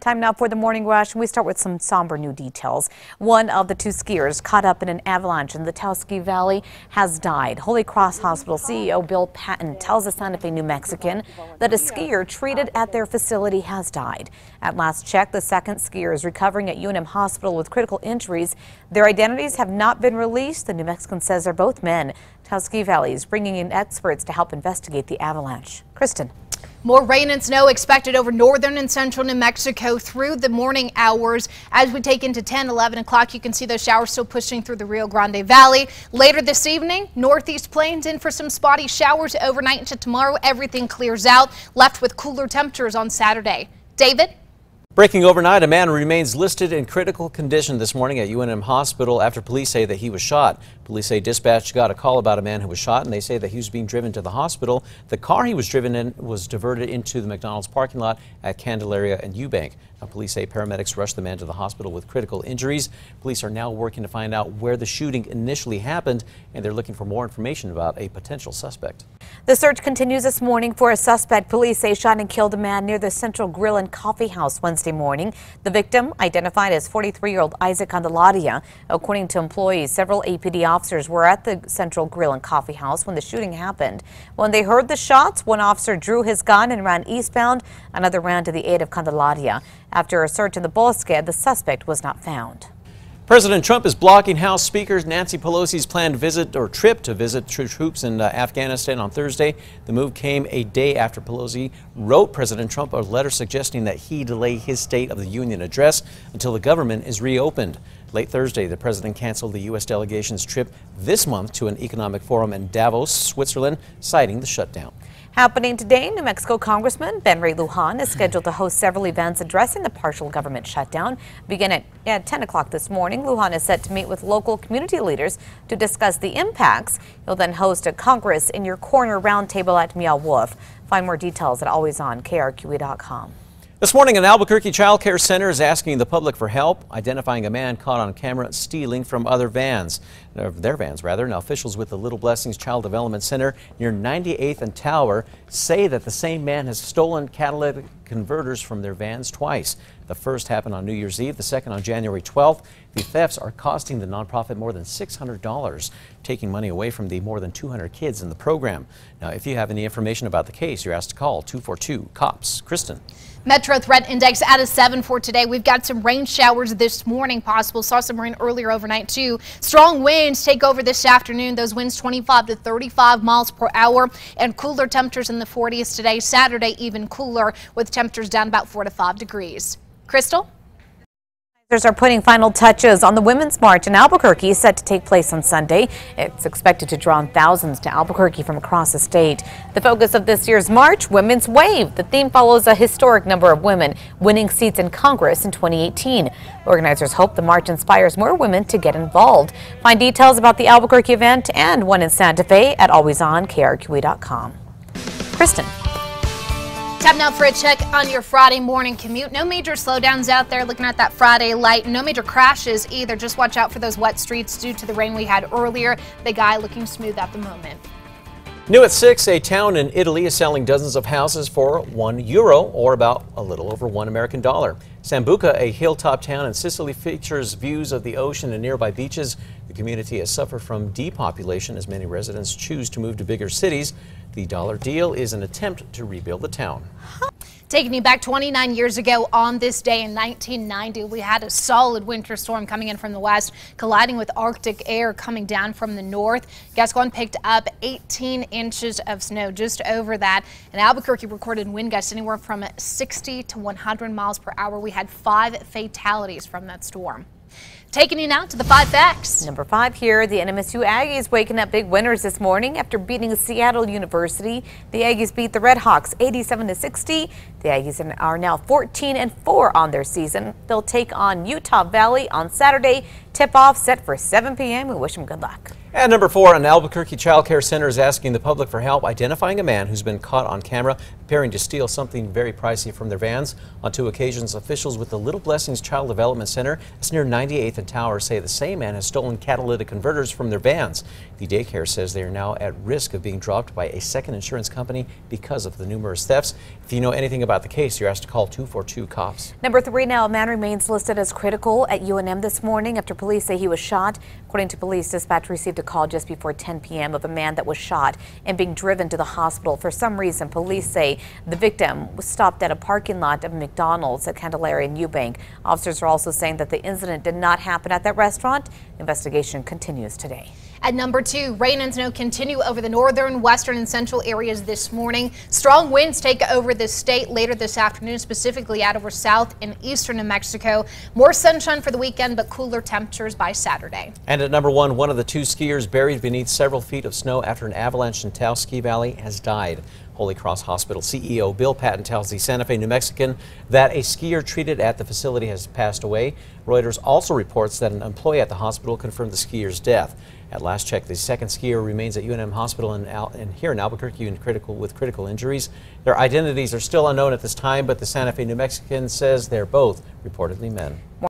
Time now for the morning rush. We start with some somber new details. One of the two skiers caught up in an avalanche in the Taos Ski Valley has died. Holy Cross Hospital CEO Bill Patton tells the Santa Fe New Mexican that a skier treated at their facility has died. At last check, the second skier is recovering at UNM Hospital with critical injuries. Their identities have not been released. The New Mexican says they're both men. Taos Ski Valley is bringing in experts to help investigate the avalanche. Kristen. More rain and snow expected over northern and central New Mexico through the morning hours. As we take into 10, 11 o'clock, you can see those showers still pushing through the Rio Grande Valley. Later this evening, northeast plains in for some spotty showers overnight into tomorrow. Everything clears out, left with cooler temperatures on Saturday. David? Breaking overnight, a man remains listed in critical condition this morning at UNM Hospital after police say that he was shot. Police say dispatch got a call about a man who was shot, and they say that he was being driven to the hospital. The car he was driven in was diverted into the McDonald's parking lot at Candelaria and Eubank. Now, police say paramedics rushed the man to the hospital with critical injuries. Police are now working to find out where the shooting initially happened, and they're looking for more information about a potential suspect. The search continues this morning for a suspect. Police say shot and killed a man near the Central Grill and Coffee House Wednesday morning. The victim, identified as 43-year-old Isaac Candelaria. According to employees, several APD officers were at the Central Grill and Coffee House when the shooting happened. When they heard the shots, one officer drew his gun and ran eastbound. Another ran to the aid of Candelaria. After a search in the bosque, the suspect was not found. President Trump is blocking House Speaker Nancy Pelosi's planned trip to visit troops in Afghanistan on Thursday. The move came a day after Pelosi wrote President Trump a letter suggesting that he delay his State of the Union address until the government is reopened. Late Thursday, the president canceled the U.S. delegation's trip this month to an economic forum in Davos, Switzerland, citing the shutdown. Happening today, New Mexico Congressman Ben Ray Lujan is scheduled to host several events addressing the partial government shutdown. Begin at 10 o'clock this morning. Lujan is set to meet with local community leaders to discuss the impacts. He'll then host a Congress in Your Corner roundtable at Meow Wolf. Find more details at alwaysonkrqe.com. This morning, an Albuquerque child care center is asking the public for help identifying a man caught on camera stealing from their vans. Now, officials with the Little Blessings Child Development Center near 98th and Tower say that the same man has stolen catalytic converters from their vans twice. The first happened on New Year's Eve, the second on January 12th. The thefts are costing the nonprofit more than $600, taking money away from the more than 200 kids in the program. Now, if you have any information about the case, you're asked to call 242-COPS. Kristen. Metro Threat Index at a 7 for today. We've got some rain showers this morning possible. Saw some rain earlier overnight too. Strong winds take over this afternoon. Those winds 25 to 35 miles per hour, and cooler temperatures in the 40s today. Saturday even cooler with temperatures down about 4 to 5 degrees. Crystal? Are putting final touches on the Women's March in Albuquerque, set to take place on Sunday. It's expected to draw thousands to Albuquerque from across the state. The focus of this year's march, Women's Wave. The theme follows a historic number of women winning seats in Congress in 2018. Organizers hope the march inspires more women to get involved. Find details about the Albuquerque event and one in Santa Fe at alwaysonkrqe.com. Kristen. Time now for a check on your Friday morning commute. No major slowdowns out there looking at that Friday light. No major crashes either. Just watch out for those wet streets due to the rain we had earlier. The guy looking smooth at the moment. New at 6, a town in Italy is selling dozens of houses for €1, or about a little over $1 American. Sambuca, a hilltop town in Sicily, features views of the ocean and nearby beaches. The community has suffered from depopulation as many residents choose to move to bigger cities. The dollar deal is an attempt to rebuild the town. Taking you back 29 years ago on this day in 1990, we had a solid winter storm coming in from the west, colliding with Arctic air coming down from the north. Gascon picked up 18 inches of snow, just over that. And Albuquerque recorded wind gusts anywhere from 60 to 100 miles per hour. We had 5 fatalities from that storm. Taking you now to the 5 facts. Number 5 here, the NMSU Aggies waking up big winners this morning after beating Seattle University. The Aggies beat the Red Hawks 87-60. The Aggies are now 14-4 on their season. They'll take on Utah Valley on Saturday. Tip-off set for 7 p.m. We wish them good luck. And number 4, an Albuquerque child care center is asking the public for help identifying a man who's been caught on camera preparing to steal something very pricey from their vans. On 2 occasions, officials with the Little Blessings Child Development Center, that's near 98th and Tower, say the same man has stolen catalytic converters from their vans. The daycare says they are now at risk of being dropped by a second insurance company because of the numerous thefts. If you know anything about the case, you're asked to call 242-COPS. Number 3 now, a man remains listed as critical at UNM this morning after police say he was shot. According to police, dispatch received a call just before 10 p.m. of a man that was shot and being driven to the hospital. For some reason, police say the victim was stopped at a parking lot of McDonald's at Candelaria and Eubank. Officers are also saying that the incident did not happen at that restaurant. Investigation continues today. At number 2, rain and snow continue over the northern, western, and central areas this morning. Strong winds take over the state later this afternoon, specifically out over south and eastern New Mexico. More sunshine for the weekend, but cooler temperatures by Saturday. And at number 1, one of the 2 skiers buried beneath several feet of snow after an avalanche in Taos Ski Valley has died. Holy Cross Hospital CEO Bill Patton tells the Santa Fe New Mexican that a skier treated at the facility has passed away. Reuters also reports that an employee at the hospital confirmed the skier's death. At last check, the second skier remains at UNM Hospital here in Albuquerque with critical injuries. Their identities are still unknown at this time, but the Santa Fe New Mexican says they're both reportedly men.